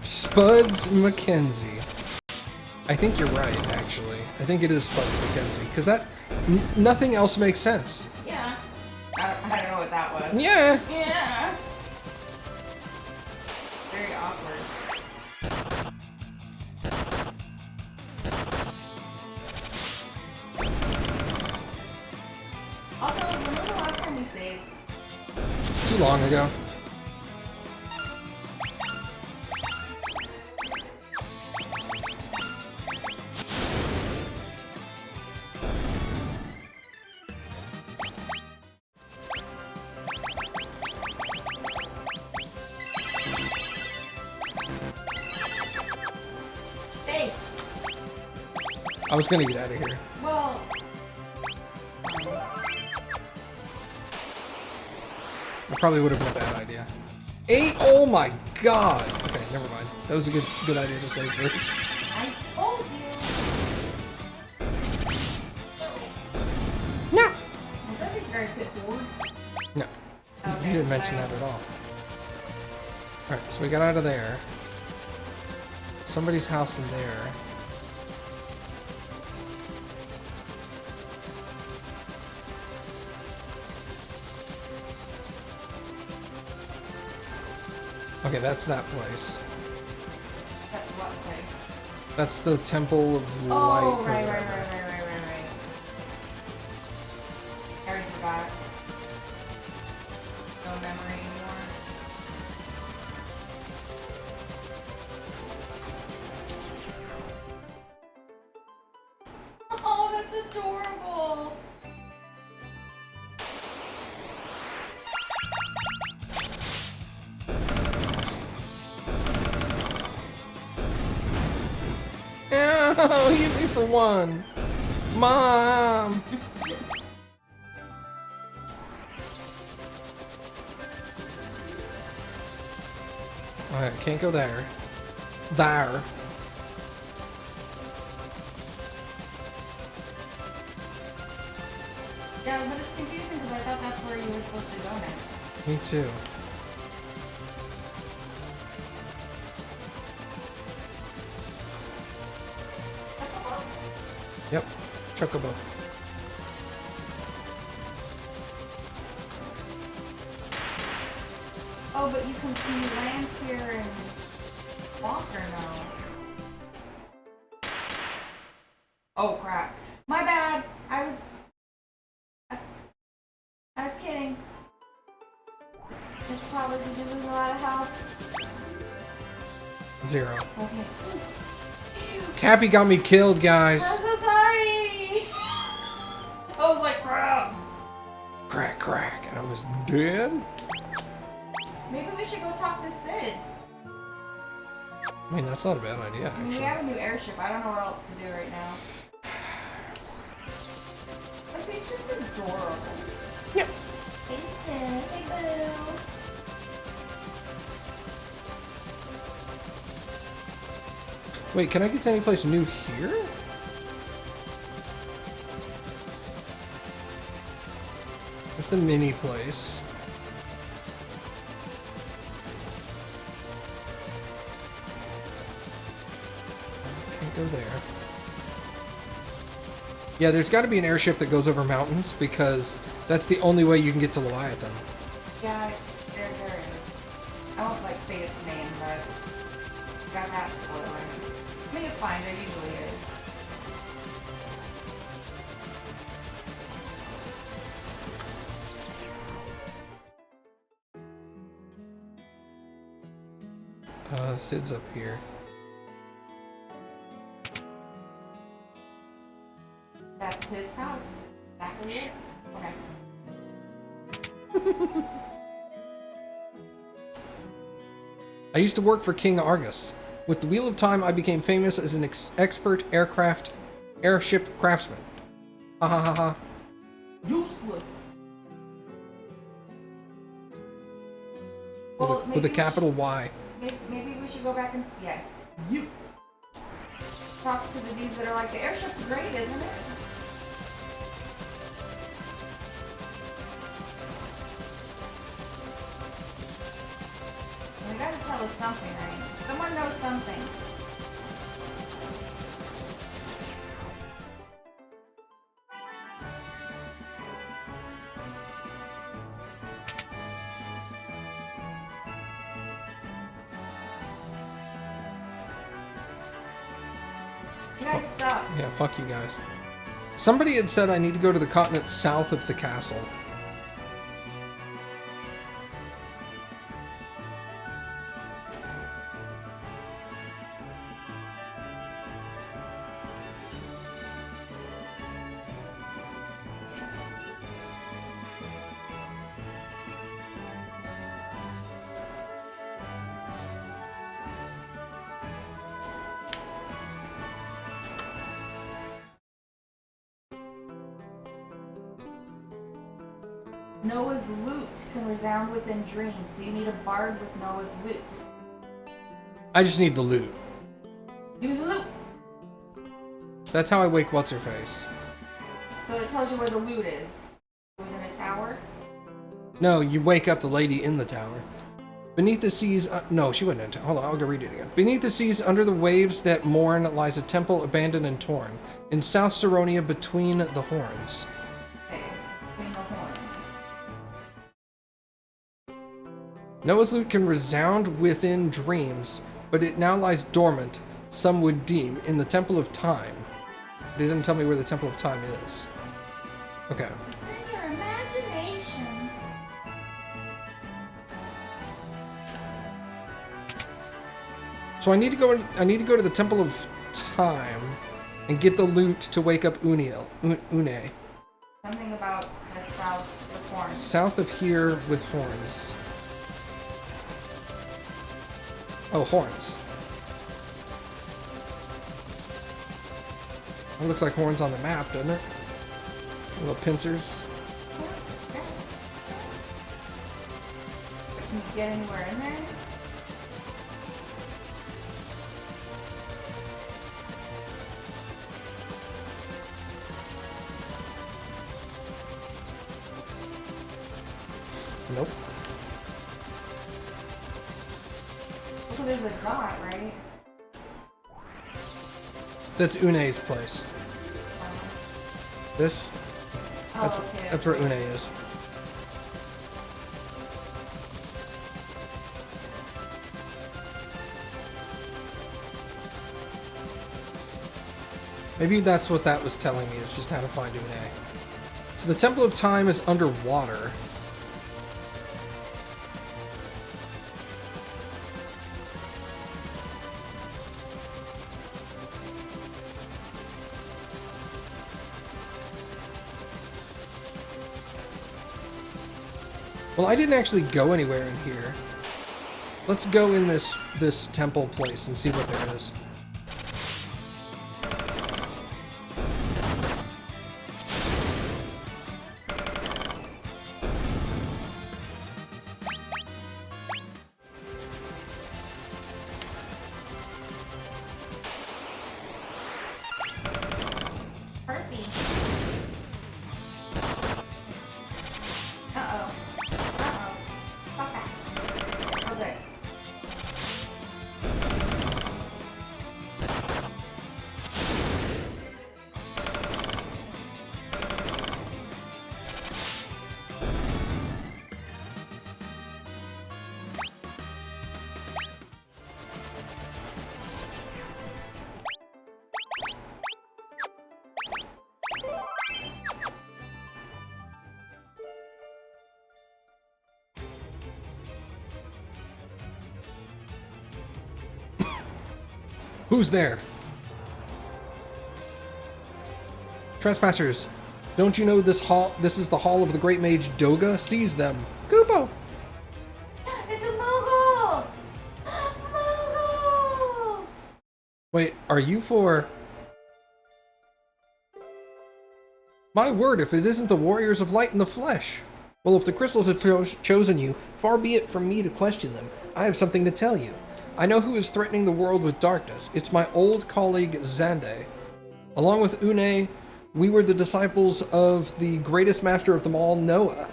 Spuds McKenzie. I think you're right, actually. I think it is Spuds McKenzie, because that nothing else makes sense. Yeah. I don't know what that was. Yeah. Yeah. Very awkward. Also, when was the last time we saved? Too long ago. Hey! I was gonna get out of here. Well... It probably would have been a bad idea. 8? Oh my god! Okay, never mind. That was a good idea to save first. I told you! No! Was that these guys hit board? No. Okay, You didn't mention that at all. Alright, so we got out of there. Somebody's house in there. Okay, that's that place. That's what place? That's the Temple of Light. Oh, or right. whatever. I already forgot. No memory anymore. Oh, that's adorable! Oh, hit me for one! Mom! Alright, can't go there. There. Yeah, but it's confusing because I thought that's where you were supposed to go next. Me too. Yep. Chocobo. Oh, but you can land here and walk or no? Oh crap. My bad. I was kidding. This probably did you lose a lot of health? 0. Okay. Cappy got me killed, guys. I'm so sorry. I was like, crap. Crack, crack. And I was dead? Maybe we should go talk to Sid. I mean, that's not a bad idea, I mean, we actually. have a new airship. I don't know what else to do right now. But see, it's just adorable. Yep. Hey, Sid. Hey, boo. Wait, can I get to any place new here? That's the mini place. Can't go there. Yeah, there's got to be an airship that goes over mountains because that's the only way you can get to Leviathan. Yeah, there is. I won't like say its name, but got that spoiler. I mean, it's fine. There usually is. Sid's up here. That's his house. Exactly it. Okay. I used to work for King Argus. With the Wheel of Time, I became famous as an expert airship craftsman. Ha ha ha ha. Useless. With, with a capital Y. Maybe we should go back and yes. You talk to the dudes that are like, the airship's great, isn't it? I gotta tell up with something, right? Someone knows something. You guys suck. Yeah, fuck you guys. Somebody had said I need to go to the continent south of the castle. Noah's lute can resound within dreams, so you need a bard with Noah's lute. I just need the loot. Give me the lute! That's how I wake what's-her-face. So it tells you where the lute is. It was in a tower? No, you wake up the lady in the tower. Beneath the seas... no, she wasn't in tower. Hold on, I'll go read it again. Beneath the seas, under the waves that mourn, lies a temple abandoned and torn. In South Saronia, between the horns. Okay, between the horns. Noah's lute can resound within dreams, but it now lies dormant, some would deem, in the Temple of Time. They didn't tell me where the Temple of Time is. Okay. It's in your imagination. So I need to go to the Temple of Time and get the loot to wake up Une. Something about the south with horns. South of here with horns. Oh, horns. It looks like horns on the map, doesn't it? Little pincers. Can you get anywhere in there? Nope. Oh, there's a dot, right? That's Une's place. This? Oh, That's, okay. that's where Une is. Maybe that's what that was telling me, is just how to find Une. So the Temple of Time is underwater. Well, I didn't actually go anywhere in here. Let's go in this temple place and see what there is. Harpy. Uh-oh. Uh-oh. Fuck that. Oh, there. Who's there? Trespassers, don't you know this hall? This is the hall of the great mage Doga. Seize them. Kupo! It's a mogul! Moguls! Wait, are you for... My word, if it isn't the warriors of light in the flesh! Well, if the crystals have chosen you, far be it from me to question them. I have something to tell you. I know who is threatening the world with darkness. It's my old colleague Xande. Along with Une, we were the disciples of the greatest master of them all, Noah.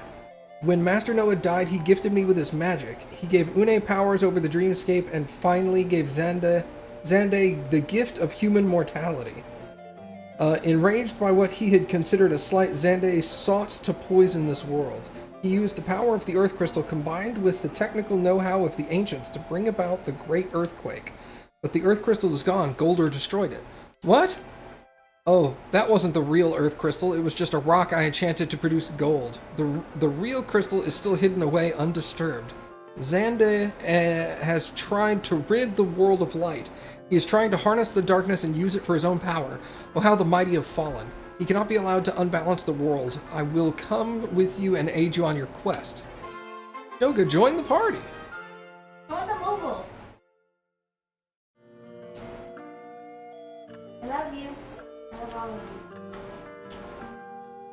When Master Noah died, he gifted me with his magic. He gave Une powers over the dreamscape and finally gave Xande the gift of human mortality. Enraged by what he had considered a slight, Xande sought to poison this world. He used the power of the Earth Crystal combined with the technical know-how of the ancients to bring about the Great Earthquake. But the Earth Crystal is gone. Goldur destroyed it. What? Oh, that wasn't the real Earth Crystal. It was just a rock I enchanted to produce gold. The real crystal is still hidden away undisturbed. Xande has tried to rid the world of light. He is trying to harness the darkness and use it for his own power. Oh, how the mighty have fallen. He cannot be allowed to unbalance the world. I will come with you and aid you on your quest. Yoga, join the party. Join the Moguls. I love you. I love all of you.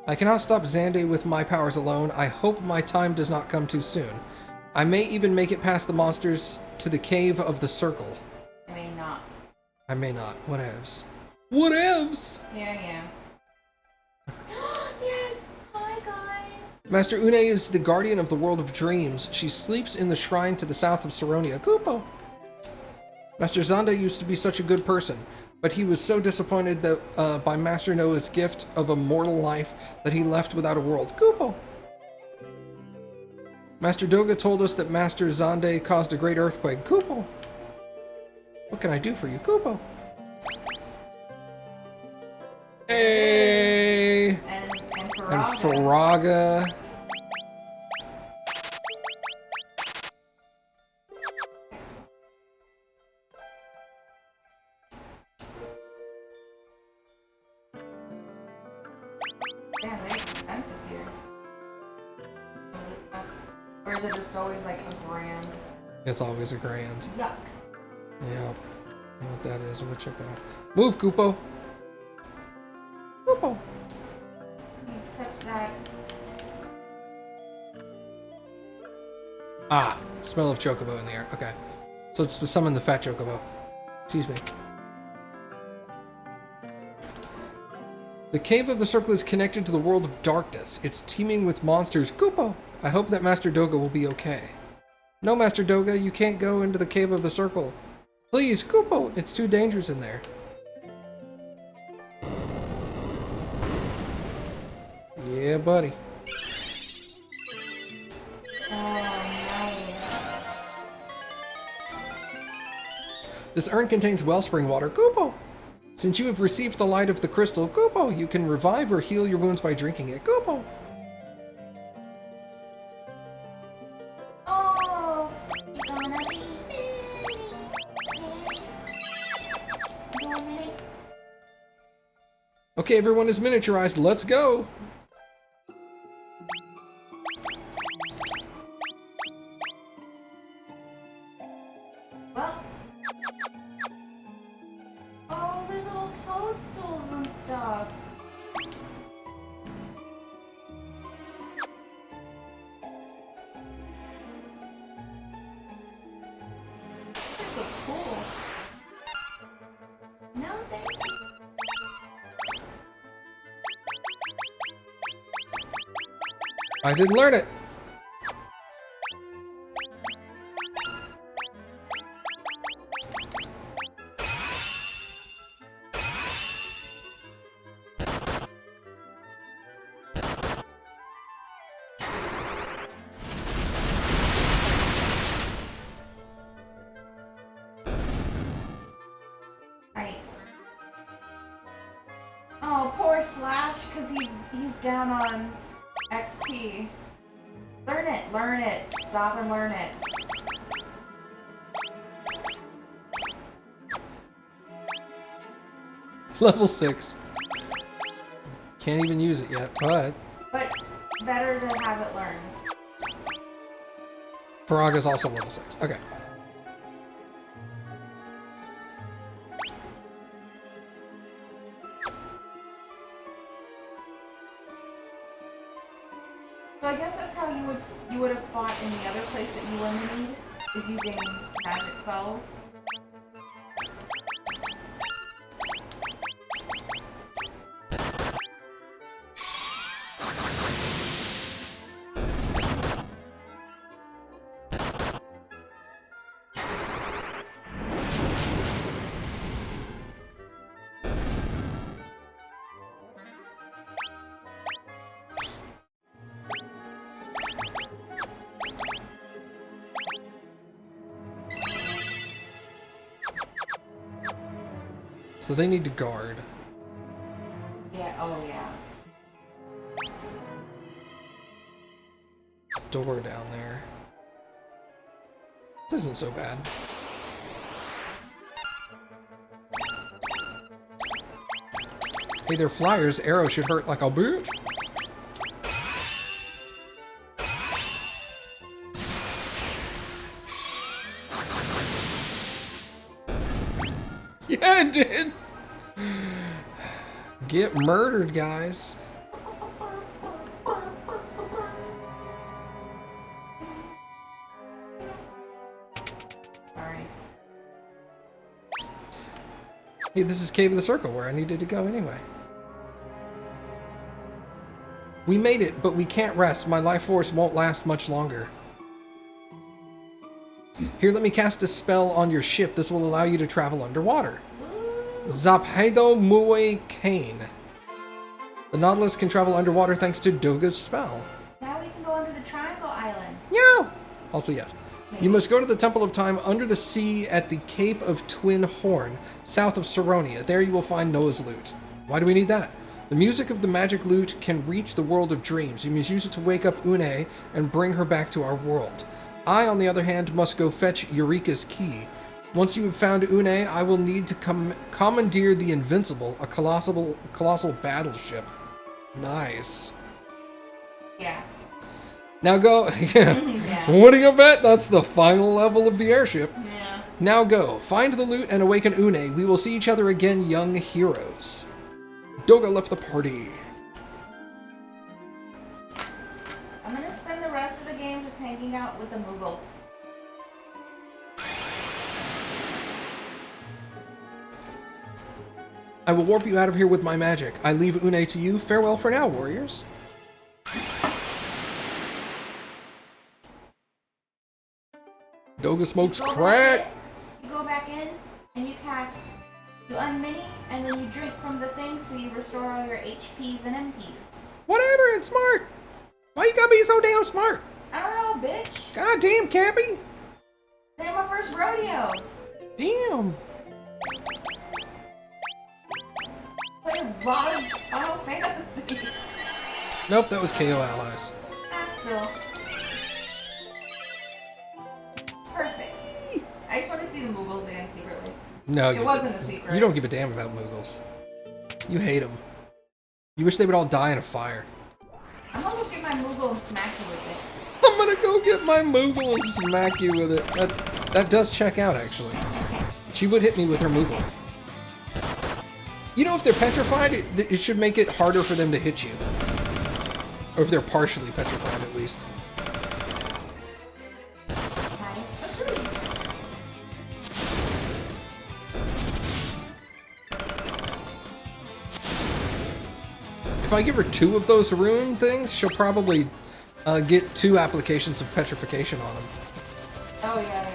I cannot stop Xande with my powers alone. I hope my time does not come too soon. I may even make it past the monsters to the Cave of the Circle. I may not. I may not. Whatevs. Whatevs! Yeah. Yes! Hi, guys! Master Une is the guardian of the world of dreams. She sleeps in the shrine to the south of Saronia. Kupo! Master Xande used to be such a good person, but he was so disappointed that by Master Noah's gift of a mortal life that he left without a world. Kupo! Master Doga told us that Master Xande caused a great earthquake. Kupo! What can I do for you, Kupo? Hey! And Faraga. And Faraga. Damn, they're expensive here. Some of this sucks. Or is it just always like a grand? It's always a grand. Yuck. Yeah. I don't know what that is. We'll check that out. Move, Kupo! Kupo! You touch that. Ah! Smell of Chocobo in the air. Okay. So it's to summon the fat Chocobo. Excuse me. The Cave of the Circle is connected to the world of darkness. It's teeming with monsters. Kupo! I hope that Master Doga will be okay. No, Master Doga, you can't go into the Cave of the Circle. Please, Kupo! It's too dangerous in there. Yeah, buddy. This urn contains wellspring water. Kupo! Since you have received the light of the crystal, Kupo, you can revive or heal your wounds by drinking it. Kupo! Oh, gonna be Minnie. Okay, everyone is miniaturized. Let's go! Well. Oh, there's little toadstools and stuff. This looks cool. No, thank you. I didn't learn it. Right. Oh, poor Slash, because he's down on XP. Learn it. Stop and learn it. Level 6. Can't even use it yet, but But better to have it learned. Faraga's also level 6. Okay. So I guess that's how you would have fought in the other place that you limited, is using magic spells. So they need to guard. Yeah, oh yeah. Door down there. This isn't so bad. Hey, they're flyers. Arrows should hurt like a bitch. Yeah, it did. Get murdered, guys. Sorry. Hey, this is Cave of the Circle, where I needed to go anyway. We made it, but we can't rest. My life force won't last much longer. Here, let me cast a spell on your ship. This will allow you to travel underwater. Zaphedo Mue Kane. The Nautilus can travel underwater thanks to Doga's spell. Now we can go under the Triangle Island. Yeah. Also, yes. You must go to the Temple of Time under the sea at the Cape of Twin Horn, south of Saronia. There you will find Noah's lute. Why do we need that? The music of the magic lute can reach the world of dreams. You must use it to wake up Une and bring her back to our world. I, on the other hand, must go fetch Eureka's key. Once you have found Une, I will need to commandeer the Invincible, a colossal battleship. Nice. Yeah. Now go. Yeah. What do you bet? That's the final level of the airship. Yeah. Now go. Find the lute and awaken Une. We will see each other again, young heroes. Doga left the party. I'm gonna spend the rest of the game just hanging out with the Moogles. I will warp you out of here with my magic. I leave Une to you. Farewell for now, warriors. Doga smokes crack. You go back in and you cast. You unmini and then you drink from the thing so you restore all your HPs and MPs. Whatever, it's smart. Why you gotta be so damn smart? I don't know, bitch. God damn, Cappy. This ain't my first rodeo. Damn. Play a lot of Final Fantasy. Nope, that was KO Allies. Still. Perfect. I just want to see the Moogles again secretly. No, It wasn't a secret. You don't give a damn about Moogles. You hate them. You wish they would all die in a fire. I'm gonna go get my Moogle and smack you with it. I'm gonna go get my Moogle and smack you with it. That does check out, actually. She would hit me with her Moogle. You know, if they're petrified, it should make it harder for them to hit you. Or if they're partially petrified, at least. I agree. If I give her 2 of those rune things, she'll probably get 2 applications of petrification on them. Oh, yeah.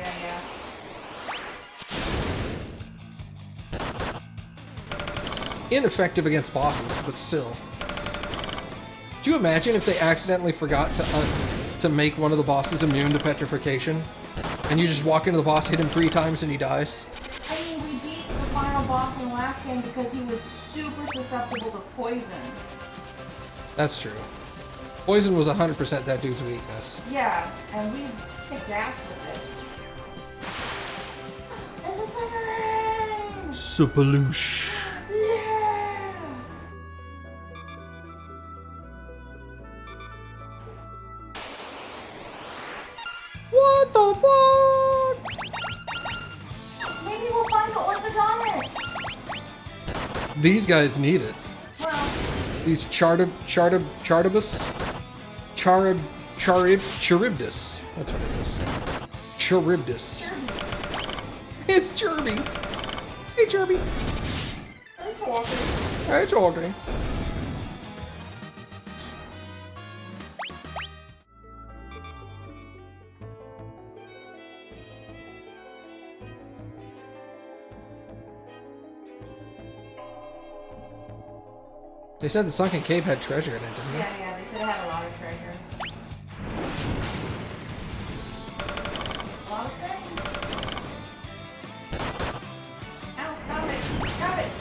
Ineffective against bosses, but still. Do you imagine if they accidentally forgot to make one of the bosses immune to petrification? And you just walk into the boss, hit him 3 times, and he dies? I mean, we beat the final boss in the last game because he was super susceptible to poison. That's true. Poison was 100% that dude's weakness. Yeah, and we kicked ass with it. This is submarine! Supaloosh. Yeah! What the fuck? Maybe we'll find the orthodontist! These guys need it. Well, These Charybdis? Charybdis. That's what it is. Charybdis. It's Jerby. Hey, Jerby. we're talking. Hey, talking. They said the sunken cave had treasure in it, didn't they? Yeah, they said it had a lot of treasure. A lot of things. Ow, stop it! Stop it!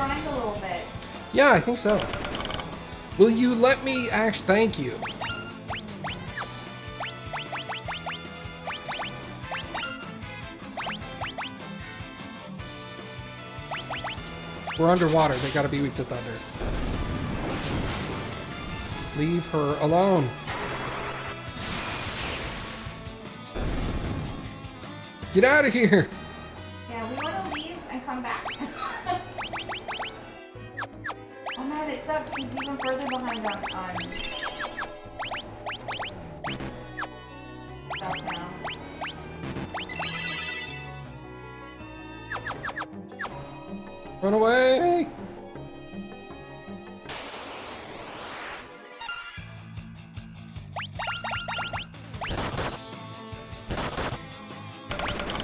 grind a little bit. Yeah, I think so. Will you let me thank you. We're underwater. They gotta be weak to thunder. Leave her alone. Get out of here. Yeah, we want to leave and come back. Oh man, it sucks. He's even further behind on stuff now. Run away.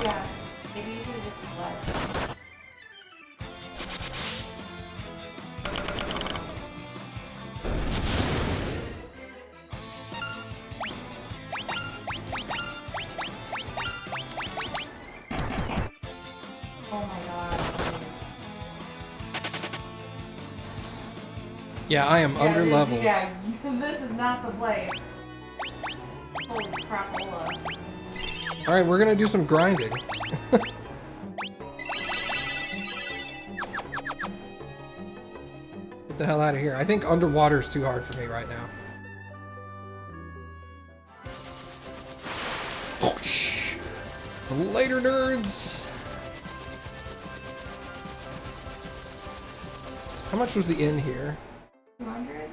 Yeah, maybe you could have just left. Oh my god. Yeah, I am under leveled. Yeah, this is not the place. Holy crapola. Alright, we're gonna do some grinding. Get the hell out of here. I think underwater is too hard for me right now. Oh, shh. Later, nerds! How much was the inn here? 200?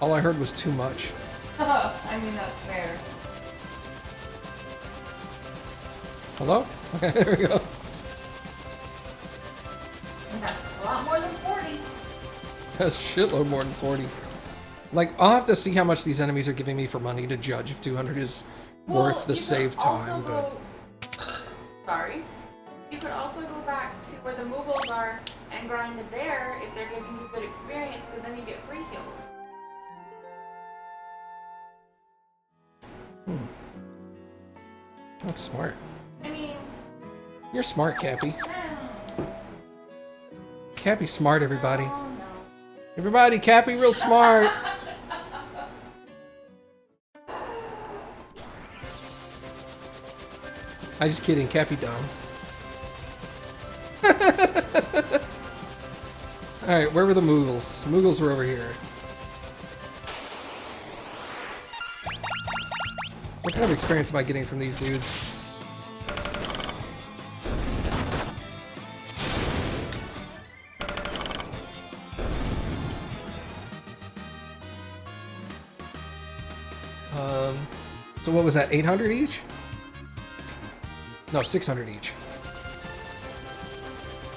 All I heard was too much. I mean, that's fair. Hello? Okay, there we go. A lot more than 40. That's a shitload more than 40. Like, I'll have to see how much these enemies are giving me for money to judge if 200 is worth the save time, but... Sorry. You could also go back to where the Moogles are and grind it there if they're giving you good experience, because then you get free heals. That's smart. I mean... You're smart, Cappy. Cappy's smart, everybody. Oh no. Everybody, Cappy real smart. I'm just kidding, Cappy dumb. Alright, where were the Moogles? Moogles were over here. What kind of experience am I getting from these dudes? So what was that, 800 each? No, 600 each.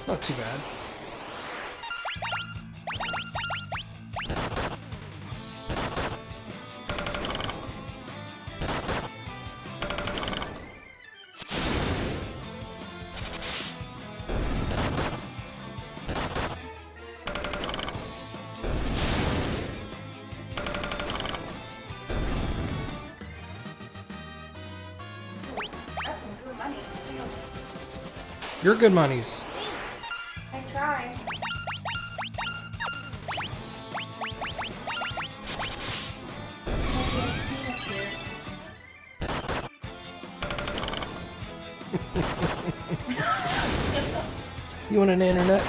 Not too bad. That's some good monies, too. You're good monies. I try. You want an internet?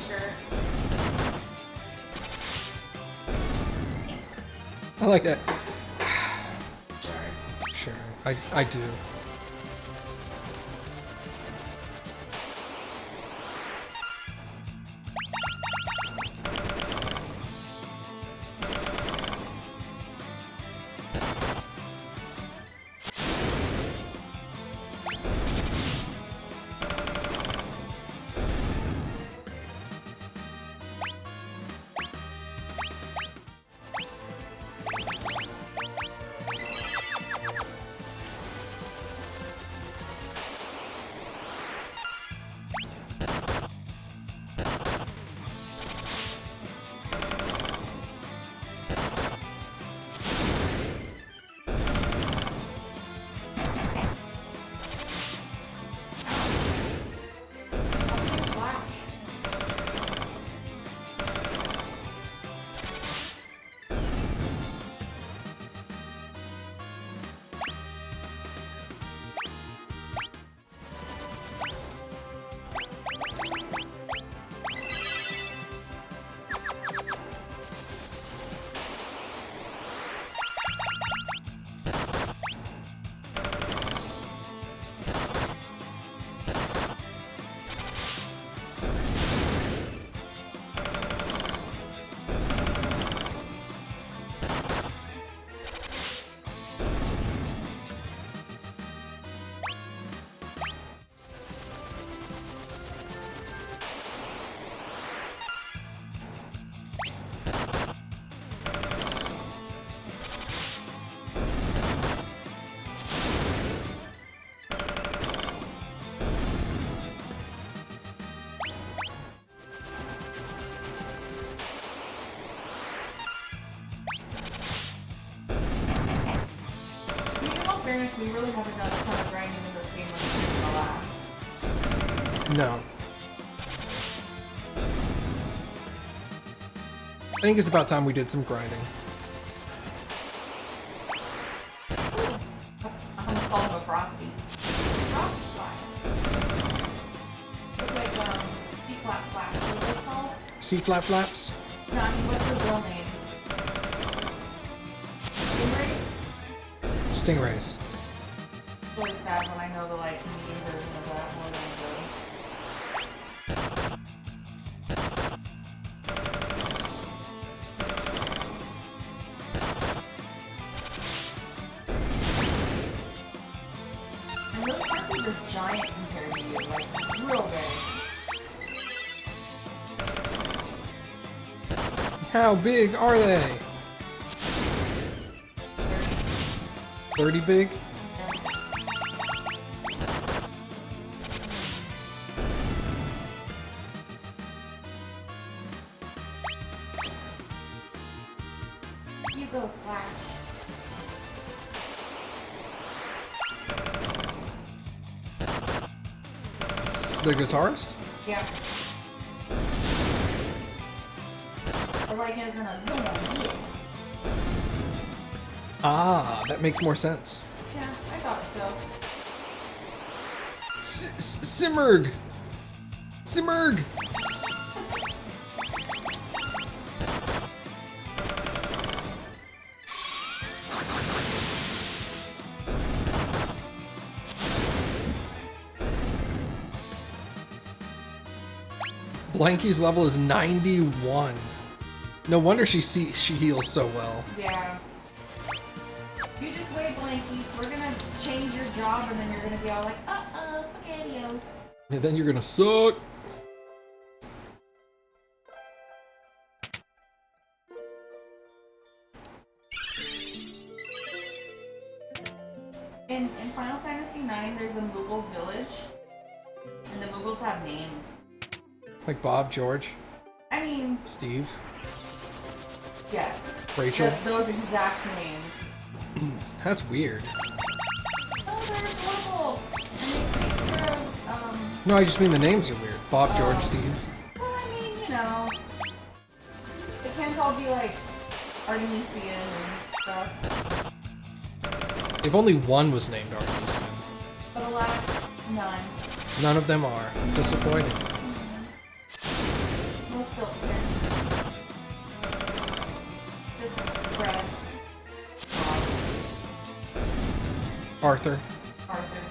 Sure. I like that. Sure. Sure, I do. fairness, we really haven't done a ton of grinding in this game like the last. No. I think it's about time we did some grinding. Ooh, I almost called him a Frosty. Frosty fly. Look like, C-flap flap. What are those called? C-flap flaps? No, I mean, what's the real name? Stingrays? Stingrays. It's really sad when I know the, like, medium version of that more than and those monkeys are giant compared to you, like, real big. How big are they? 30 big? You go, Slash. The guitarist? Yeah. Or like as in a no, yeah. Ah, that makes more sense. Yeah, I thought so. Simmerg! Simmerg! Blanky's level is 91. No wonder she heals so well. Yeah. You just wait, Blanky. We're gonna change your job and then you're gonna be all like, uh-oh, spaghettios. And then you're gonna suck. In Final Fantasy IX, there's a Moogle village. And the Moogles have names. Like Bob, George, I mean, Steve, yes. Rachel. Those exact names. That's weird. Oh, they're adorable. And they take care of, No, I just mean the names are weird. Bob, George, Oh. Steve. well, I mean, you know, it can't all be like Artemisian and stuff. If only one was named Artemisian. But alas, none. None of them are. Disappointing. No Stilton. Just Fred. Bob. Arthur. Arthur.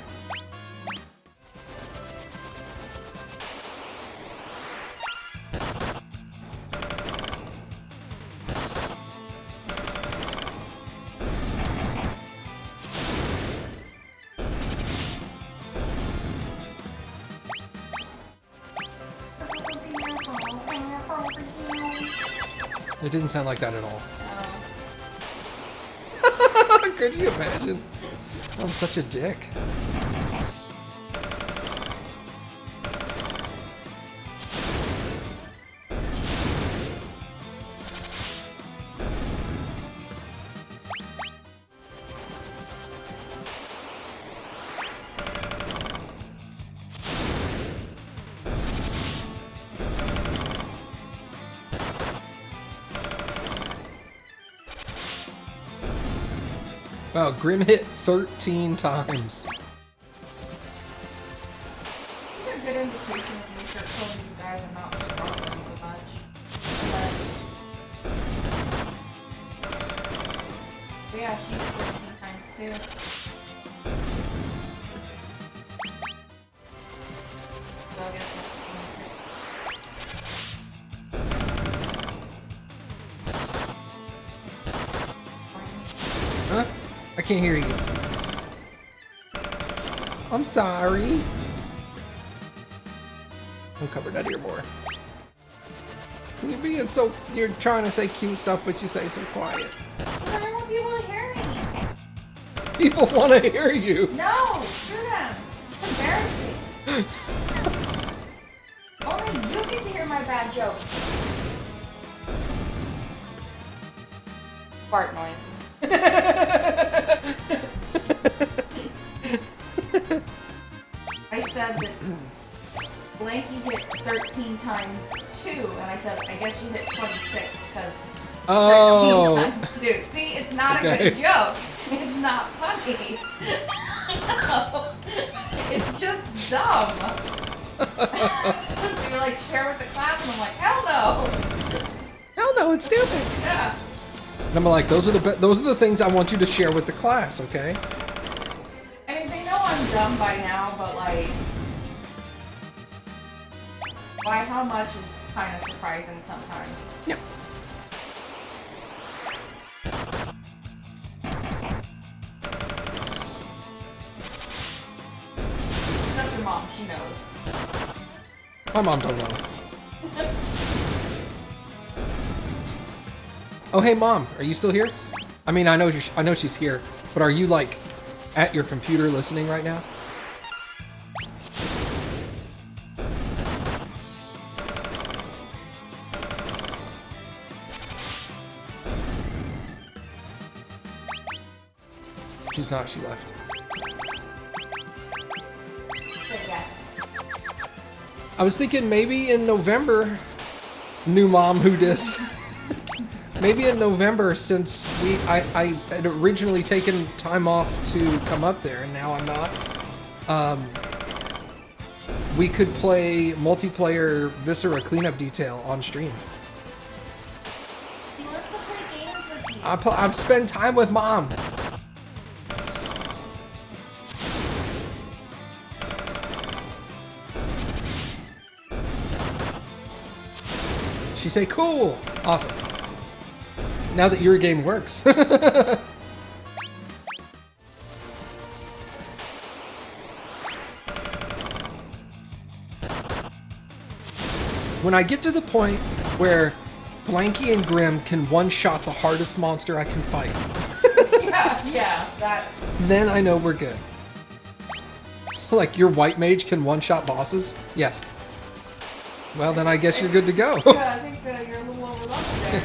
It didn't sound like that at all. Oh. Could you imagine? I'm such a dick. Wow, Grim hit 13 times. These are good indication of me start killing these guys and not struggling so much. But yeah, she hit 13 times too. So I guess that's 26. Huh? I can't hear you. I'm sorry. I'm covered. I'd hear more. You're being so... You're trying to say cute stuff, but you say so quiet. Because I don't want people to hear me. People want to hear you. No! Screw them! It's embarrassing. Only you get to hear my bad jokes. Fart noise. Blanky hit 13 times 2, and I said, I guess you hit 26 because 13 times 2. See, it's not a good joke. It's not funny. No. It's just dumb. So you're like, share with the class, and I'm like, hell no. Hell no, it's stupid. Yeah. And I'm like, those are the things I want you to share with the class, okay? I mean, they know I'm dumb by now, but like, by how much is kind of surprising sometimes. Yeah. Except your mom, she knows. My mom don't know. Oh, hey, Mom, are you still here? I mean, I know she's here, but are you, like, at your computer listening right now? She's not, she left. Yes. I was thinking maybe in November, new mom who dis. Maybe in November, since I had originally taken time off to come up there, and now I'm not. We could play multiplayer Viscera cleanup detail on stream. He wants to play games with you. I spend time with Mom. She say, cool, awesome. Now that your game works. When I get to the point where Blanky and Grim can one-shot the hardest monster I can fight, yeah, that. then I know we're good. So like, your white mage can one-shot bosses? Yes. Well, then I guess you're good to go. Yeah, I think you're a little overleveled there.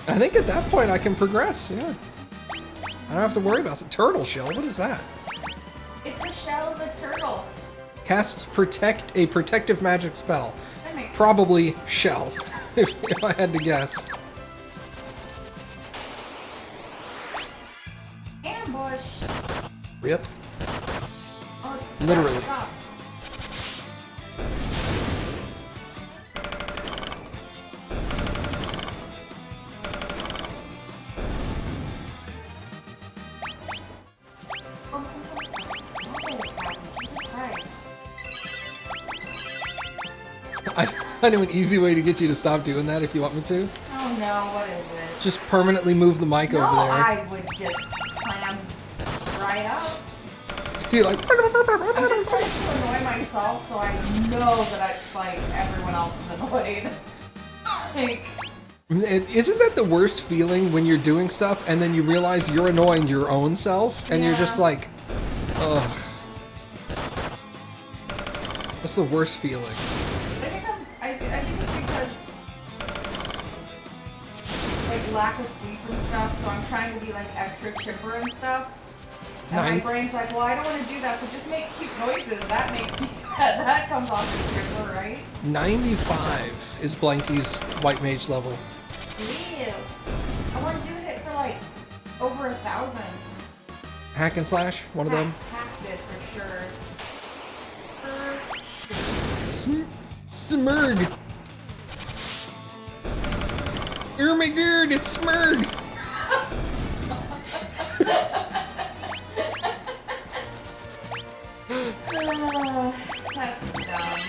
I think at that point I can progress, yeah. I don't have to worry about it. Turtle shell, what is that? It's a shell of a turtle. Casts a protective magic spell. That makes Probably shell, if I had to guess. sense. Ambush. Rip. Oh, Literally. Stop. I know an easy way to get you to stop doing that if you want me to. Oh no, what is it? Just permanently move the mic No, over there. I would just clam right out. You're like... I'm just trying to annoy myself so I know that everyone else is annoyed. Like, Isn't that the worst feeling when you're doing stuff and then you realize you're annoying your own self and you're just like, ugh. That's the worst feeling. I think it's because like lack of sleep and stuff, so I'm trying to be like extra chipper and stuff. And my brain's like, well, I don't want to do that, so just make cute noises. That makes that comes off as chipper, right? 95 is Blanky's white mage level. Ew. I want to do it for like over 1,000. Hack and slash, one of them. Hacked it for sure. Smurg. Oh my god, it's Smurg. That's dumb.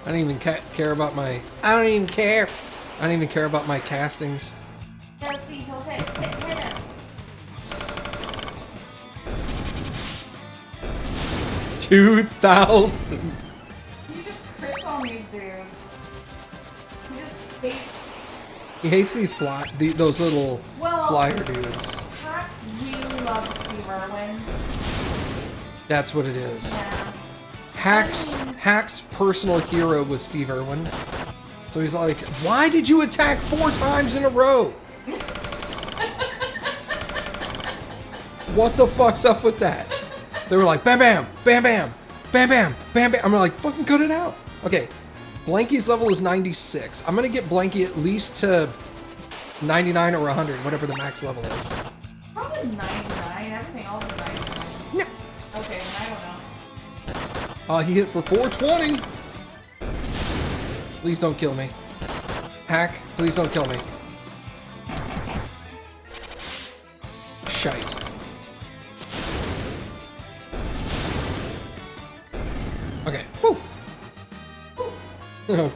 I don't even care about my... I don't even care. I don't even care about my castings. Let's see, he'll hit him. 2,000. He just crits on these dudes. He just hates. He hates those little Well, flyer dudes. Hack really loves Steve Irwin. That's what it is. Yeah. Hack's personal hero was Steve Irwin. So he's like, why did you attack 4 times in a row? What the fuck's up with that? They were like, bam, bam, bam, bam, bam, bam, bam, bam. I'm like, fucking cut it out. Okay, Blanky's level is 96. I'm gonna get Blanky at least to 99 or 100, whatever the max level is. Probably 99. Everything else is 99. Yeah. Okay, then I don't know. He hit for 420. Please don't kill me. Hack, please don't kill me. Shite. Okay. Woo. Woo.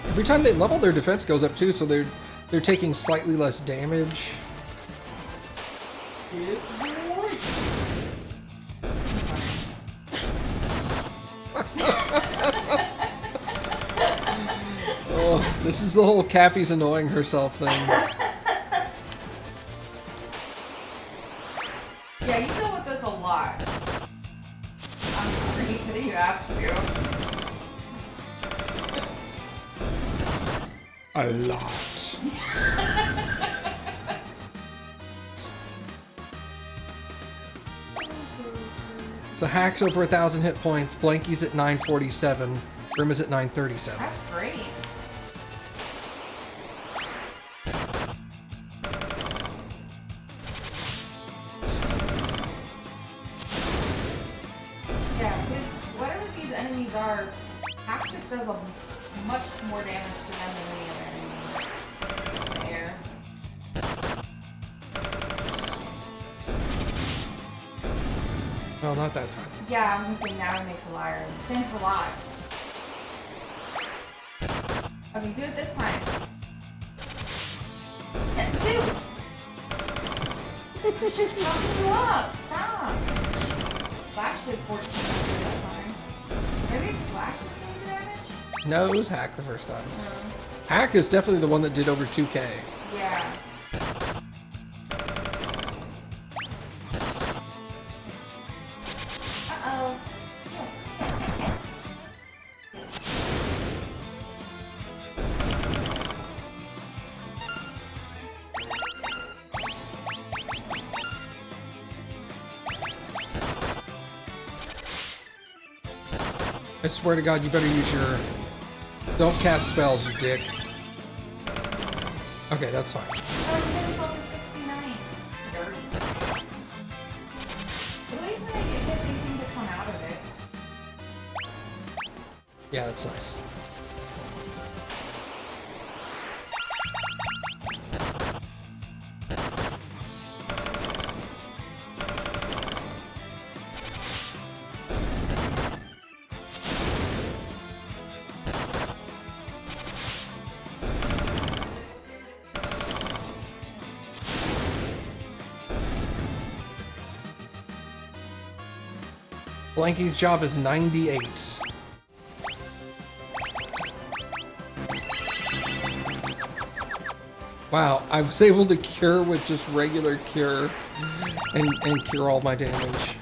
Every time they level, their defense goes up too, so they're taking slightly less damage. Oh, this is the whole Cappy's annoying herself thing. Yeah, you deal with this a lot. I'm sorry that you have to. A lot. So Hack's over 1,000 hit points, Blanky's at 947, Grim is at 937. That's great. Yeah, whatever these enemies are, Hack just does a much more damage to them than any other enemy in the air. Well, not that time. Yeah, I was gonna say now it makes a liar. Thanks a lot. Okay, do it this time. Dude! It's just knocking you up. Stop. Slash did 1400 that time. Maybe it's Slash the same damage? No, it was Hack the first time. Hack is definitely the one that did over 2k. Yeah. Uh-oh. I swear to God, you better use your... Don't cast spells, you dick. Okay, that's fine. Oh, you get yourself to 69. Dirty. At least when they get hit, they seem to come out of it. Yeah, that's nice. Blanky's job is 98. Wow, I was able to cure with just regular cure and cure all my damage.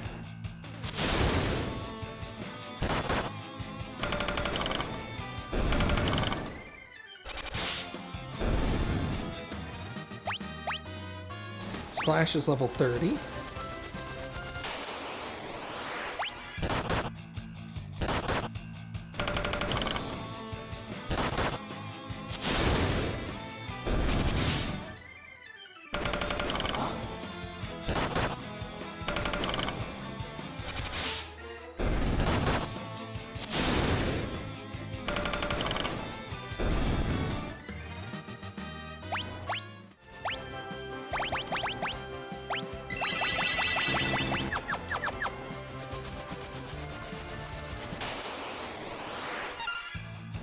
Slash is level 30.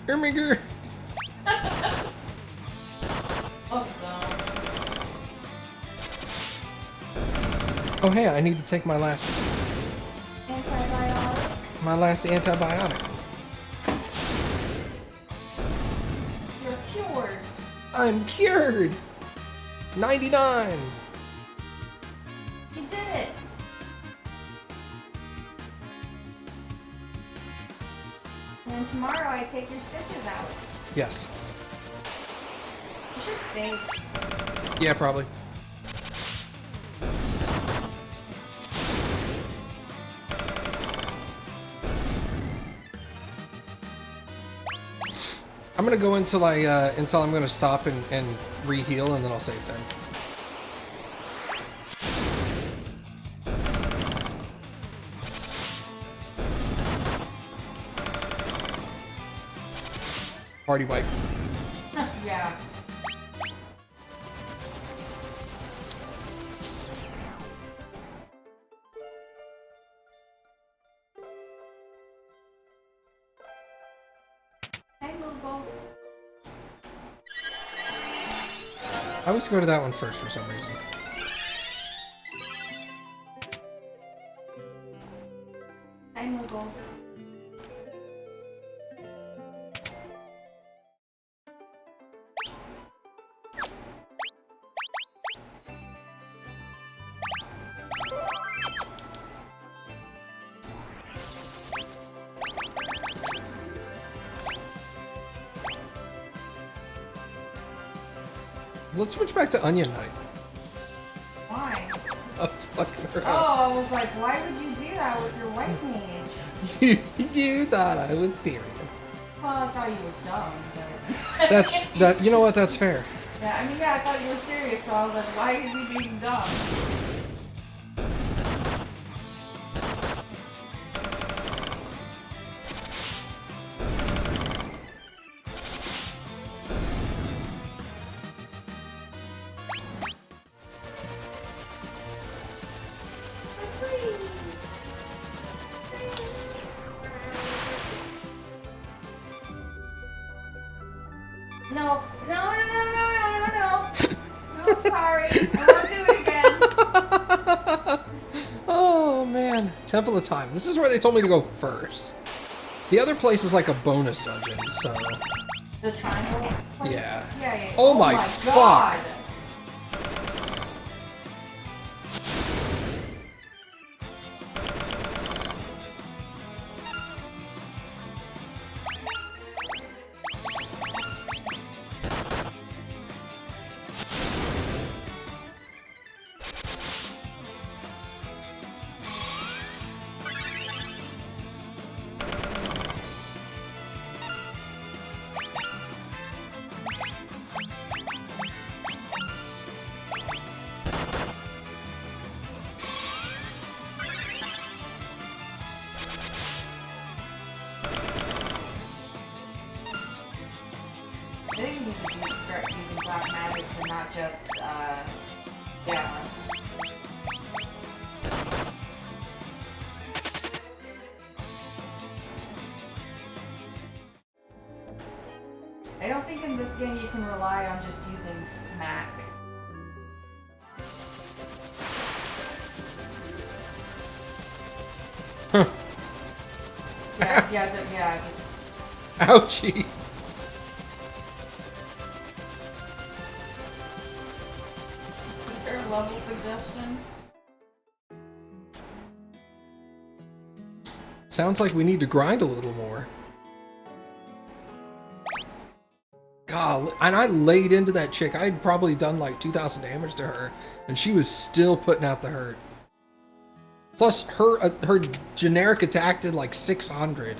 Ermiger! Oh, God. Oh hey, I need to take my last Antibiotic? antibiotic. You're cured. I'm cured! 99! And then tomorrow I take your stitches out. Yes. You should save. Yeah, probably. I'm gonna go until I'm gonna stop and re-heal, and then I'll save then. Party wipe. Yeah. Hey, Moogles. I always go to that one first for some reason. Hey, Moogles. Let's switch back to Onion Knight. Why? I was fucking around. Oh, I was like, why would you do that with your white mage? You thought I was serious. Well, I thought you were dumb, but... That's that. You know what? That's fair. Yeah, I mean, yeah, I thought you were serious, so I was like, why is he being dumb? No, no, no, no, no, no, no, no. No, sorry. I won't do it again. Oh man, Temple of Time. This is where they told me to go first. The other place is like a bonus dungeon, so. The triangle place? Yeah. Yeah, yeah. Oh my fuck. God. I think you need to start using black magics and not just, yeah. I don't think in this game you can rely on just using smack. Huh. Yeah, just... Ouchie. Is there a level suggestion? Sounds like we need to grind a little more. God, and I laid into that chick. I had probably done like 2,000 damage to her, and she was still putting out the hurt. Plus, her generic attack did like 600.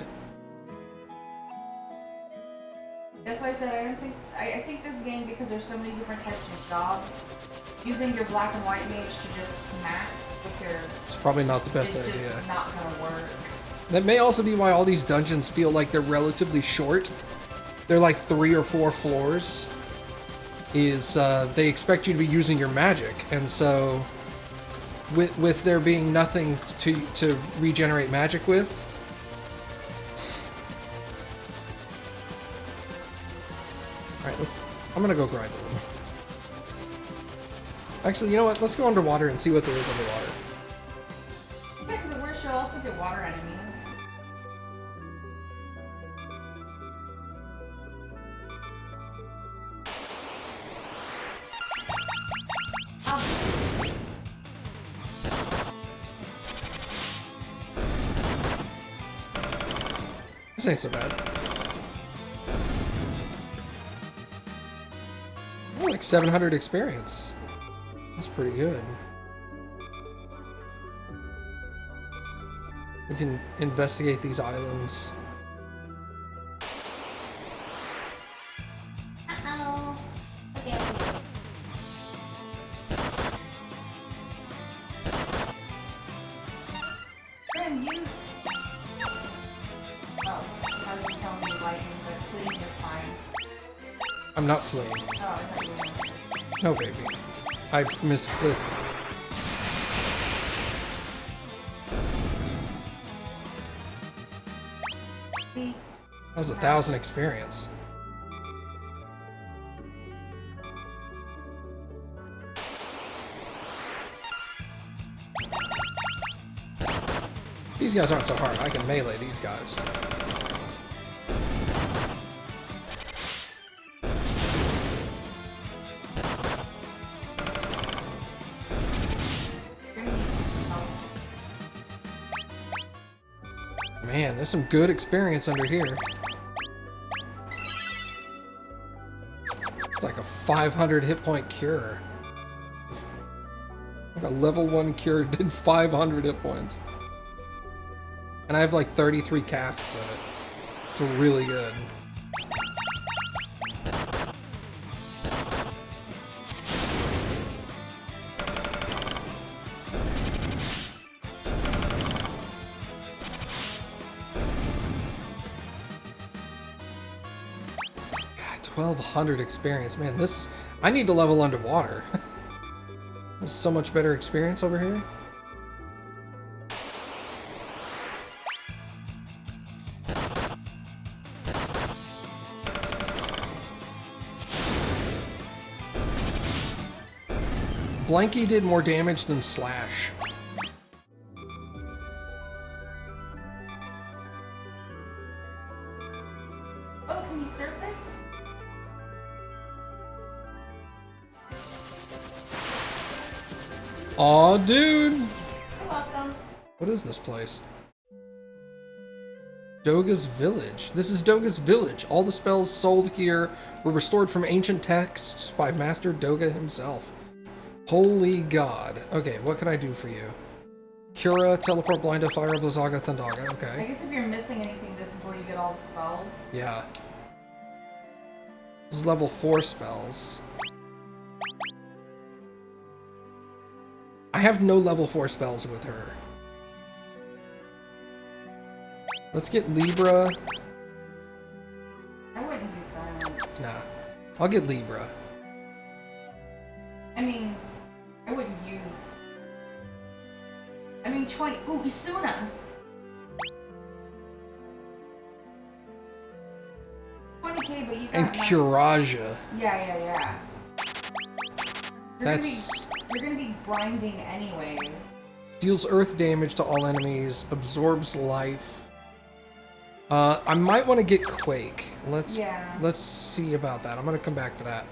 That's why I said I think this game, because there's so many different types of jobs, using your black and white mage to just smack with your... It's probably not the best idea. It's just not gonna work. That may also be why all these dungeons feel like they're relatively short. They're like 3 or 4 floors. They expect you to be using your magic, and so with there being nothing to regenerate magic with. All right, I'm gonna go grind a little. Actually, you know what? Let's go underwater and see what there is underwater. Yeah, because at worst you'll also get water enemies. This ain't so bad. Oh, like 700 experience. That's pretty good. We can investigate these islands. Uh-oh. Okay. Grim, use... Oh, I was telling you lightning, but fleeing is fine. I'm not fleeing. Oh, I thought you were. No, baby. I misclicked. See? That was 1,000 experience. These guys aren't so hard. I can melee these guys. Man, there's some good experience under here. It's like a 500 hit point cure. Like a level 1 cure did 500 hit points. And I have like 33 casts of it. It's really good. God, 1,200 experience. Man, this... I need to level underwater. There's so much better experience over here. Blanky did more damage than Slash. Oh, can you surface? Aw, dude! You're welcome. What is this place? Doga's Village. This is Doga's Village. All the spells sold here were restored from ancient texts by Master Doga himself. Holy God. Okay, what can I do for you? Cura, Teleport, Blinda, Fire, Blizzaga, Thundaga. I Okay. guess if you're missing anything, this is where you get all the spells. Yeah. This is level 4 spells. I have no level 4 spells with her. Let's get Libra. I wouldn't do silence. Nah. I'll get Libra. I mean, I wouldn't use... I mean, 20... Ooh, Isuna! 20k, but you got... And Kuraja. Yeah. That's... You're gonna be grinding anyways. Deals earth damage to all enemies. Absorbs life. I might want to get Quake. Let's see about that. I'm gonna come back for that.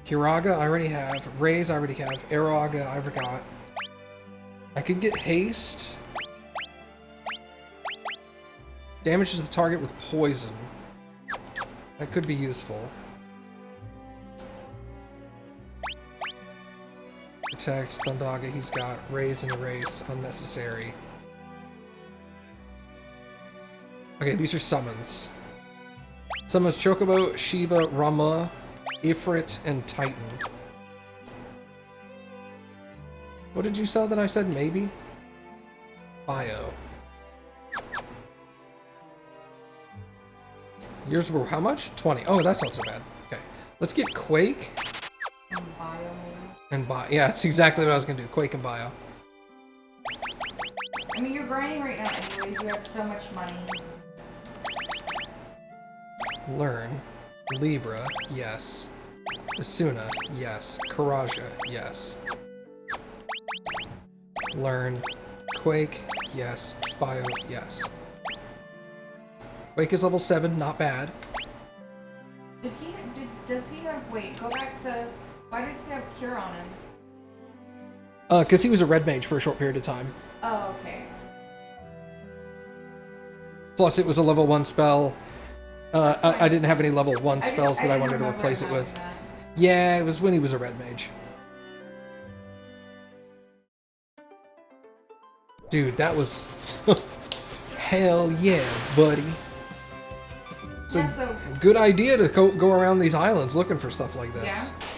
Kiraga, I already have. Raise, I already have. Araga, I forgot. I could get Haste. Damages the target with poison. That could be useful. Protect, Thundaga, he's got. Raise and Erase, unnecessary. Okay, these are summons. Summons Chocobo, Shiva, Rama, Ifrit, and Titan. What did you sell that I said maybe? Bio. Yours were how much? 20. Oh, that's not so bad. Okay. Let's get Quake. And bio, maybe. And Bio. Yeah, that's exactly what I was going to do. Quake and Bio. I mean, you're grinding right now anyways. You have so much money. Learn. Libra, yes. Asuna, yes. Karaja, yes. Learn. Quake, yes. Bio, yes. Quake is level 7, not bad. Does he have, wait, go back to, why does he have Cure on him? Because he was a red mage for a short period of time. Oh, okay. Plus, it was a level 1 spell. I didn't have any level 1 I just- spells that I didn't wanted to remember replace it with. having that. Yeah, it was when he was a red mage. Dude, that was... Hell yeah, buddy. So, Yeah, so- good idea to go around these islands looking for stuff like this. Yeah.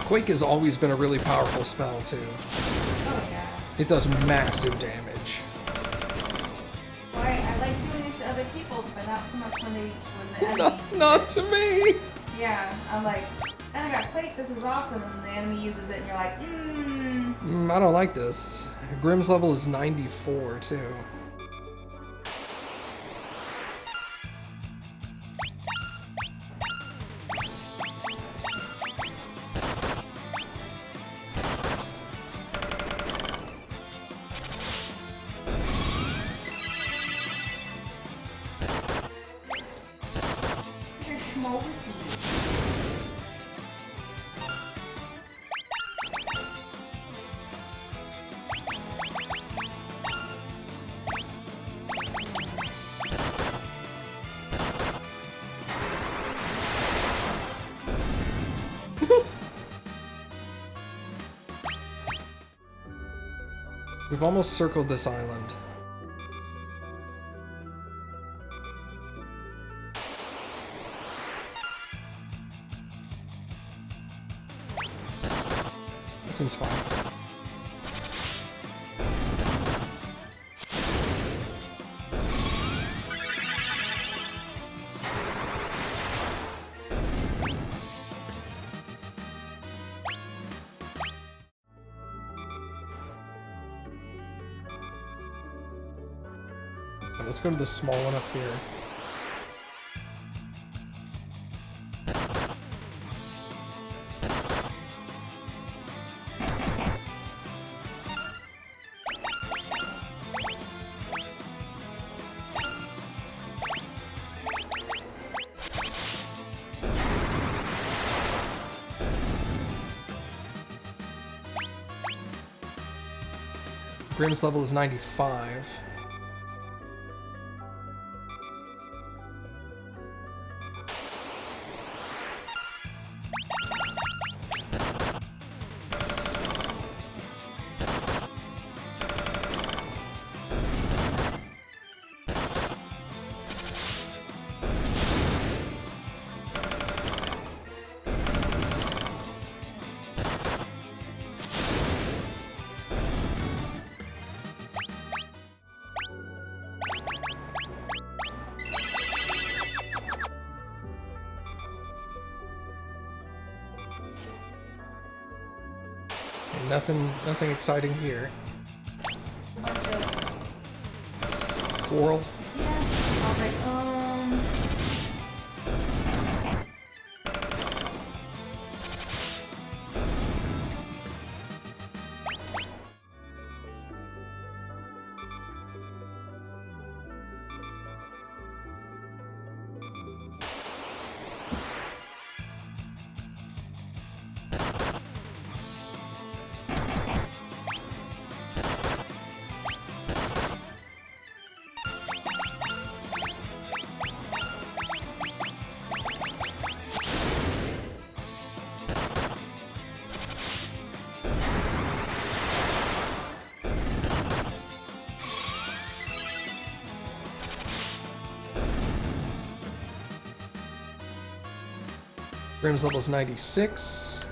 Quake has always been a really powerful spell, too. Oh yeah. It does massive damage. Well, I like doing it to other people, but not so much when the enemy. Not to me! Yeah, I'm like, I got Quake, this is awesome, and the enemy uses it, and you're like, I don't like this. Grimm's level is 94, too. Your schmo We've almost circled this island. That seems fine. Let's go to the small one up here. Grimm's level is 95. Nothing exciting here. Coral. Yeah. I was like, Grimm's level is 96.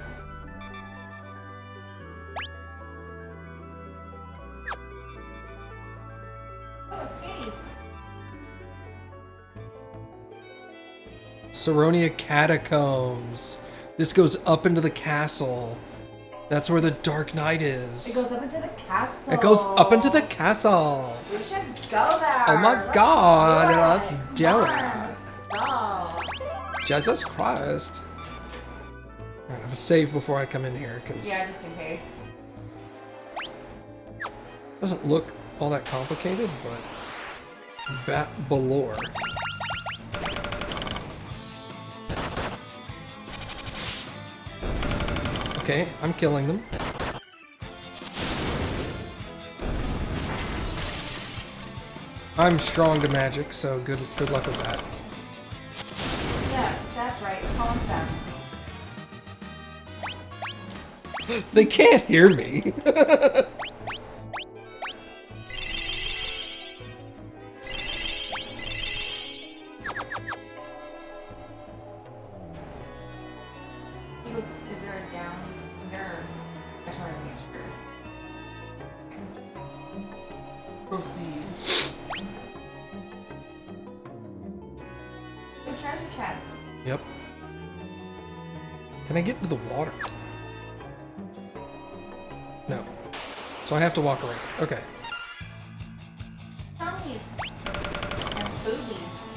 okay. Saronia Catacombs. This goes up into the castle. That's where the Dark Knight It is. goes up into the castle. It goes up into the castle. We should go there. Oh my god, let's do Come it. on, let's go. Jesus Christ. Alright, I'm gonna save before I come in here, because Yeah, just in case. it doesn't look all that complicated, but bat galore. Okay, I'm killing them. I'm strong to magic, so good luck with that. Yeah, that's right. Taunt them. They can't hear me. Is there a down there? I just wanted to make sure. Proceed. Good treasure chest. Yep. Can I get into the water? No. So I have to walk around. Okay. Tummies. And boobies.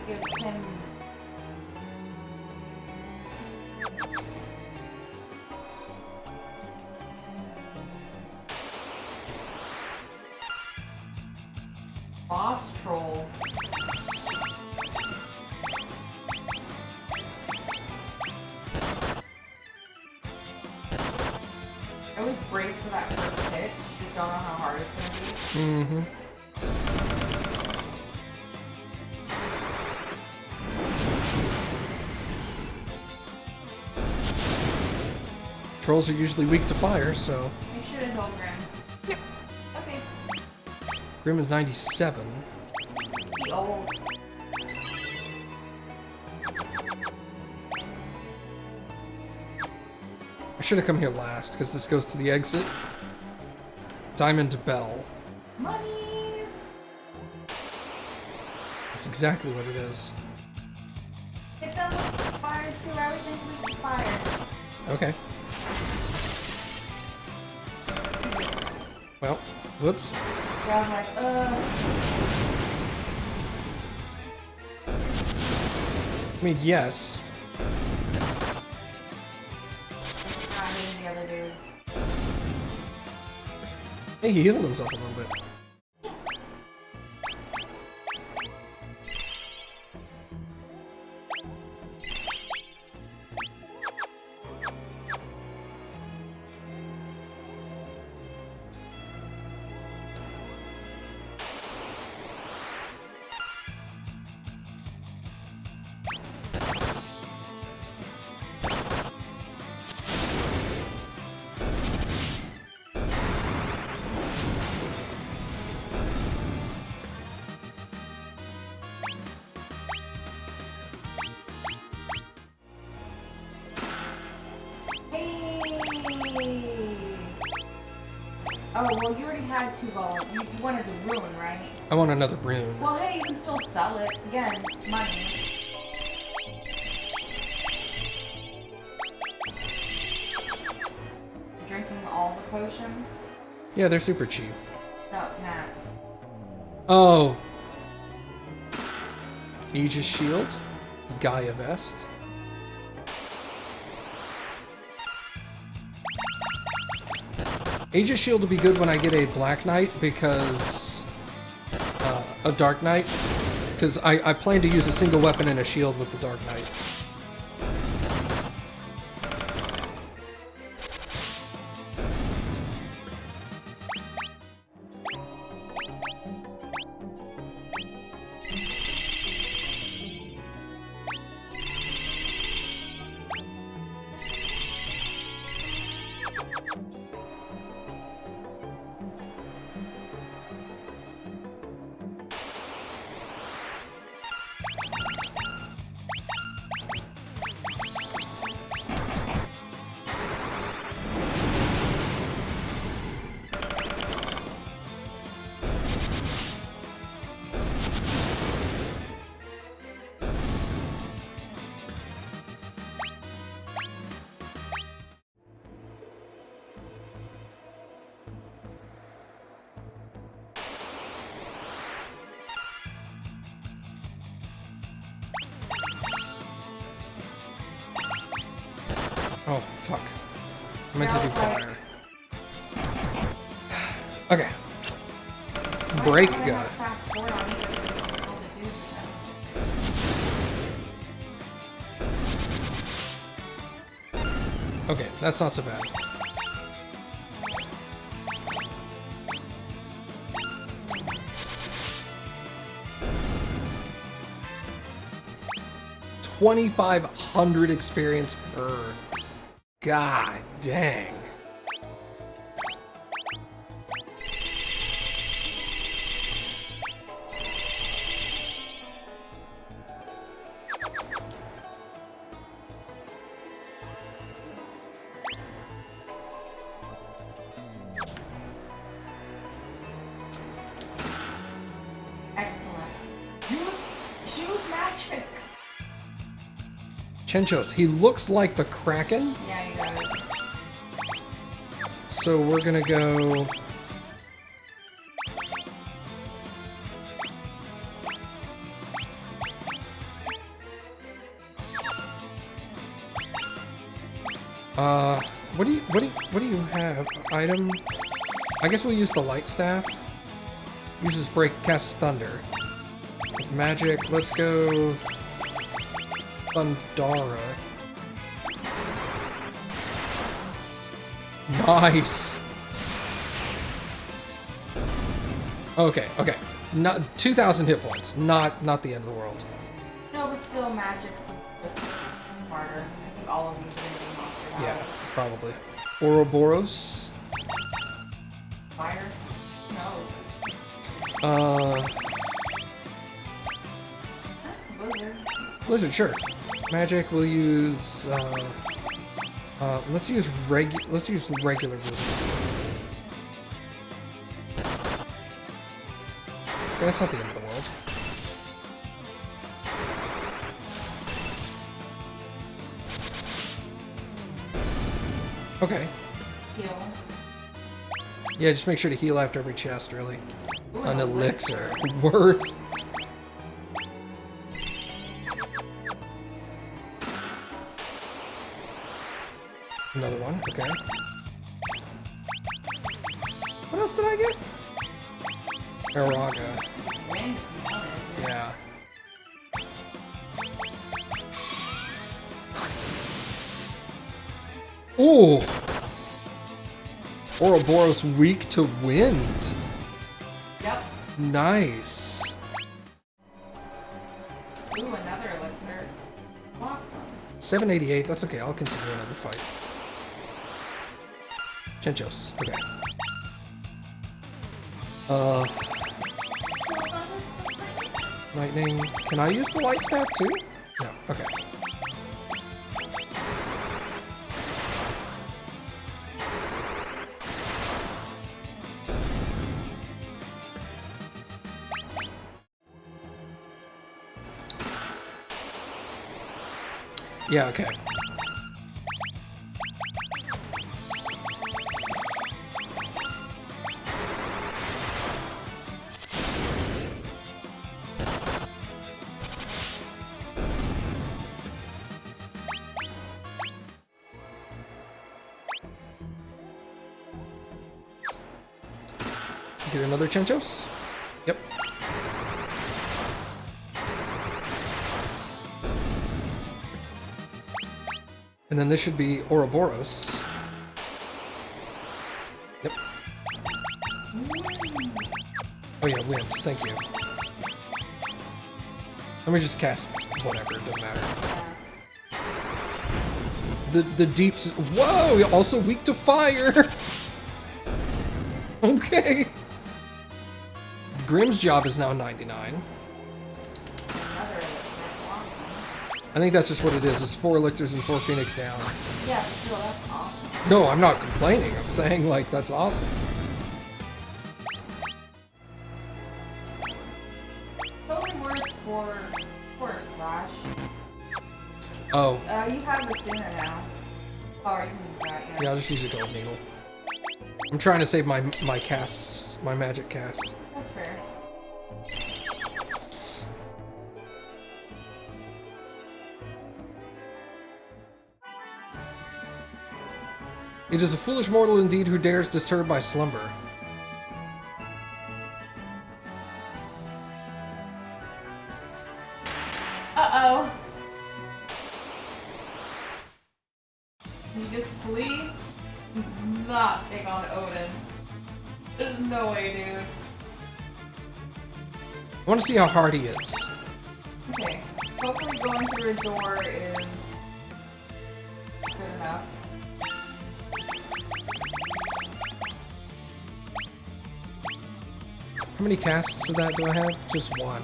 Give him boss troll. I always brace for that first hit. You just don't know how hard it's gonna be. Mm-hmm. Trolls are usually weak to fire, so... Make sure to heal Grim. Yep. Okay. Grim is 97. The old. I should have come here last, because this goes to the exit. Diamond Bell. Monies! That's exactly what it is. Hit them with fire too. Everything's weak to fire. Okay. Well, whoops. Yeah, I'm like, I mean, yes. I hate the other dude. Hey, he healed himself a little bit. Oh, well, you already had two gold. You wanted the ruin, right? I want another rune. Well, hey, you can still sell it. Again, money. Drinking all the potions? Yeah, they're super cheap. No, nah. Oh. Aegis Shield. Gaia Vest. Aegis Shield will be good when I get a Black Knight because... a Dark Knight. Because I plan to use a single weapon and a shield with the Dark Knight. Oh, fuck. I meant to do fire. Okay. Break gun. Fast forward on either, so you don't be able to do this. Okay, that's not so bad. $2,500 experience per. God dang. Chenchos, he looks like the Kraken. Yeah, he does. So we're gonna go. What do you have? Item. I guess we'll use the light staff. Uses break, casts thunder. Magic. Let's go. Thundara. Nice. Okay, okay. Not 2,000 hit points. Not the end of the world. No, but still, magic's just harder. I think all of these are gonna be monster. Yeah, probably. Ouroboros. Fire. Who knows? Blizzard. Blizzard, sure. Magic. We'll use. Let's use regular blizzard. Okay, that's not the end of the world. Okay. Heal. Yeah, just make sure to heal after every chest, really. Ooh, An elixir. Worth. Another one, okay. What else did I get? Araga. Wind, if you want it. Yeah. Ooh! Ouroboros weak to wind. Yep. Nice. Ooh, another elixir. Awesome. 788, that's okay, I'll continue another fight. Chenchos, okay. Lightning. Can I use the light staff too? No, okay. Yeah, okay. Get another Chenchos? Yep. And then this should be Ouroboros. Yep. Oh yeah, wind. Thank you. Let me just cast whatever, it doesn't matter. The deeps. Whoa! Also weak to fire! Okay. Grimm's job is now 99. I think that's just what it is. It's 4 elixirs and 4 Phoenix Downs. Yeah, but still, that's awesome. No, I'm not complaining. I'm saying, like, that's awesome. Totally worth for a slash. Oh. You have the sooner now. Oh, you can use that, yeah. Yeah, I'll just use a gold needle. I'm trying to save my casts, my magic casts. That's fair. It is a foolish mortal indeed who dares disturb my slumber. Uh-oh. You just flee? Do not take on Odin. There's no way, dude. I want to see how hard he is. Okay. Hopefully going through a door is good enough. How many casts of that do I have? Just one.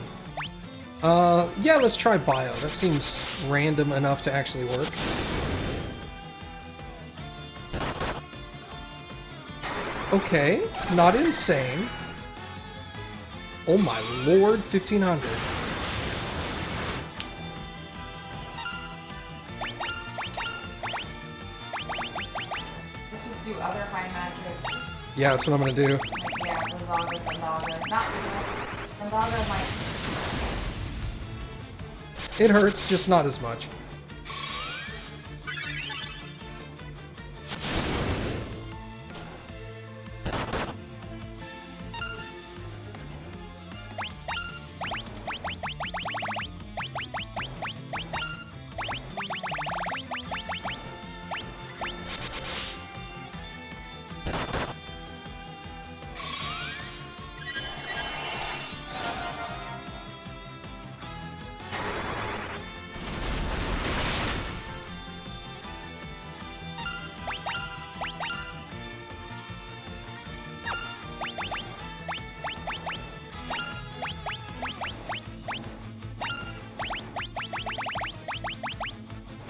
Yeah, let's try Bio. That seems random enough to actually work. Okay, not insane. Oh my lord, 1500. Let's just do other high magic. Yeah, that's what I'm gonna do. Yeah, Lazaga, Thundaga. Not Thundaga might. It hurts, just not as much.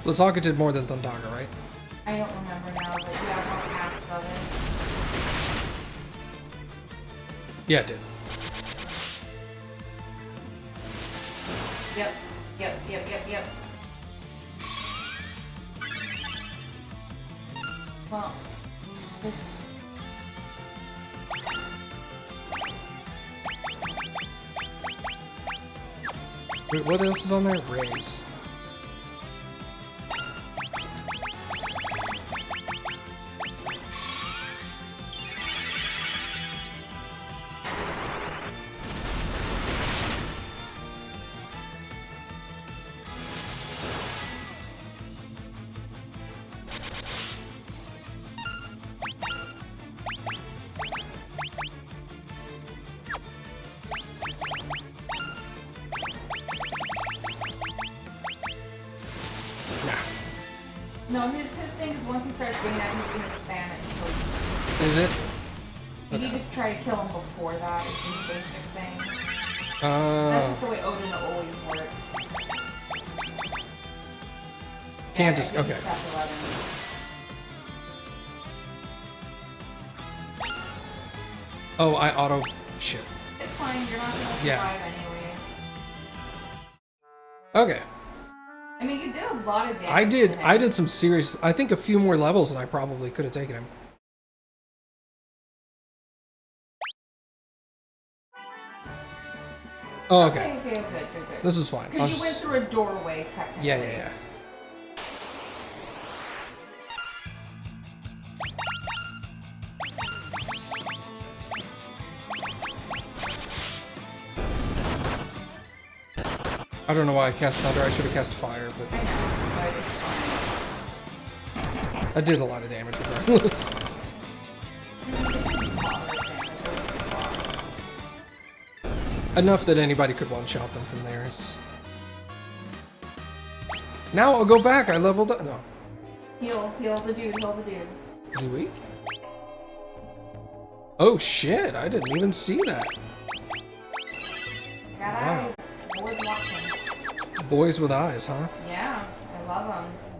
Lazaga did more than Thundaga, right? I don't remember now, but yeah, more casts of it. Yeah, it did. Yep. Well, this. Wait, what else is on there? Raise. No, his thing is once he starts doing that, he's gonna spam it until Is it? you Okay. need to try to kill him before that. Is his basic thing. That's just the way Odin always works. Can't Yeah, just. I think Okay. it's chapter 11. Oh, I auto. Shit. It's fine. You're not gonna survive Yeah. anyways. Okay. I mean, you did a lot of damage. I did. to him. I did some serious. I think a few more levels, and I probably could have taken him. Oh, okay. Okay, good. This is fine. I'll Because you went just- through a doorway, technically. Yeah. I don't know why I cast Thunder. I should have cast Fire, but I know, but it's fine. I did a lot of damage regardless. Enough that anybody could one-shot them from theirs. Now I'll go back. I leveled up. No. Heal the dude. Is he weak? Oh shit! I didn't even see that. Got Wow. eyes. Boys watching. Boys with eyes, huh? Yeah, I love them.